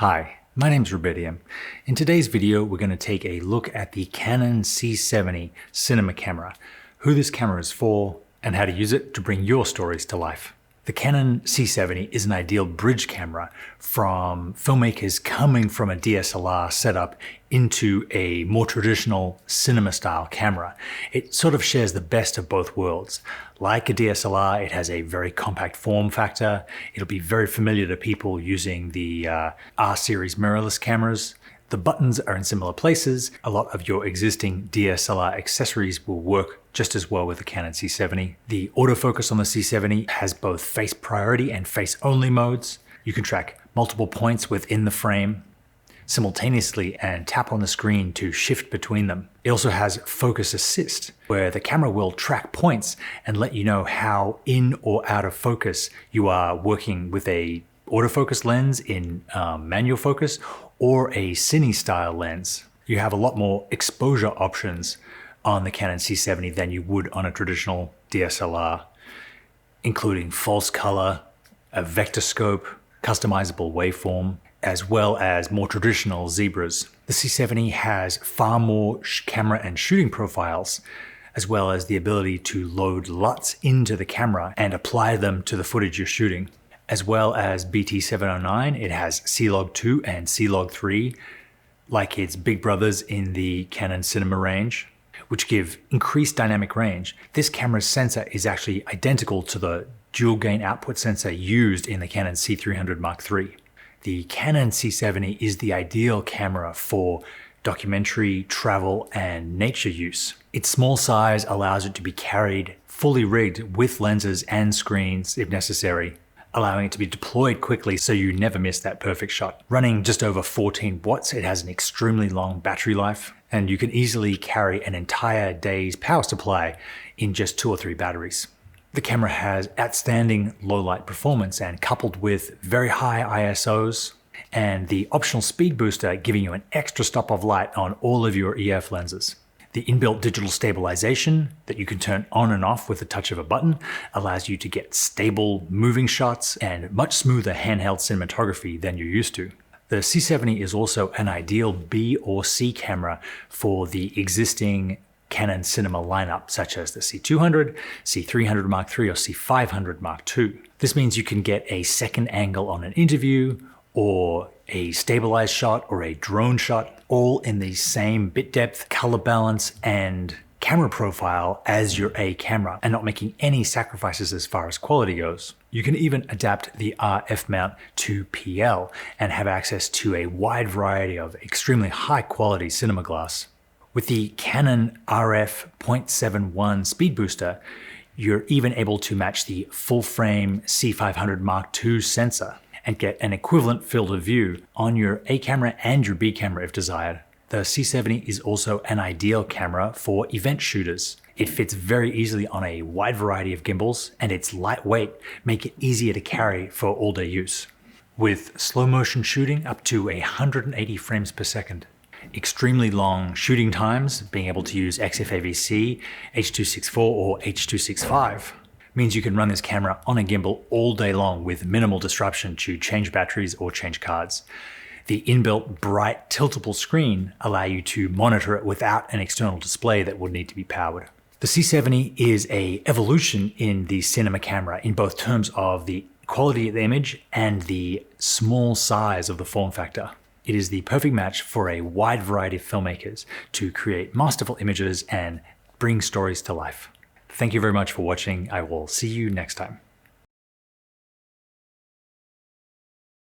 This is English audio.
Hi, my name's Rubidium. In today's video, we're going to take a look at the Canon C70 cinema camera, who this camera is for, and how to use it to bring your stories to life. The Canon C70 is an ideal bridge camera from filmmakers coming from a DSLR setup into a more traditional cinema style camera. It sort of shares the best of both worlds. Like a DSLR, it has a very compact form factor. It'll be very familiar to people using the R series mirrorless cameras. The buttons are in similar places. A lot of your existing DSLR accessories will work just as well with the Canon C70. The autofocus on the C70 has both face priority and face only modes. You can track multiple points within the frame simultaneously and tap on the screen to shift between them. It also has focus assist, where the camera will track points and let you know how in or out of focus you are working with a autofocus lens in manual focus or a cine style lens. You have a lot more exposure options on the Canon C70 than you would on a traditional DSLR, including false color, a vector scope, customizable waveform, as well as more traditional zebras. The C70 has far more camera and shooting profiles, as well as the ability to load LUTs into the camera and apply them to the footage you're shooting. As well as BT709, it has C-Log 2 and C-Log 3, like its big brothers in the Canon Cinema range, which give increased dynamic range. This camera's sensor is actually identical to the dual gain output sensor used in the Canon C300 Mark III. The Canon C70 is the ideal camera for documentary, travel, and nature use. Its small size allows it to be carried fully rigged with lenses and screens if necessary, allowing it to be deployed quickly so you never miss that perfect shot. Running just over 14 watts, it has an extremely long battery life, and you can easily carry an entire day's power supply in just 2 or 3 batteries. The camera has outstanding low light performance, and coupled with very high ISOs and the optional speed booster giving you an extra stop of light on all of your EF lenses. The inbuilt digital stabilization that you can turn on and off with the touch of a button allows you to get stable moving shots and much smoother handheld cinematography than you're used to. The C70 is also an ideal B or C camera for the existing Canon cinema lineup, such as the C200, C300 Mark III, or C500 Mark II. This means you can get a second angle on an interview, or a stabilized shot, or a drone shot, all in the same bit depth, color balance, and camera profile as your A camera, and not making any sacrifices as far as quality goes. You can even adapt the RF mount to PL and have access to a wide variety of extremely high quality cinema glass. With the Canon RF 0.71 speed booster, you're even able to match the full frame C500 Mark II sensor and get an equivalent field of view on your A camera and your B camera if desired. The C70 is also an ideal camera for event shooters. It fits very easily on a wide variety of gimbals, and its lightweight make it easier to carry for all-day use. With slow motion shooting up to 180 frames per second, extremely long shooting times, being able to use XFAVC, H.264 or H.265, means you can run this camera on a gimbal all day long with minimal disruption to change batteries or change cards. The inbuilt bright tiltable screen allow you to monitor it without an external display that would need to be powered. The C70 is an evolution in the cinema camera in both terms of the quality of the image and the small size of the form factor. It is the perfect match for a wide variety of filmmakers to create masterful images and bring stories to life. Thank you very much for watching. I will see you next time.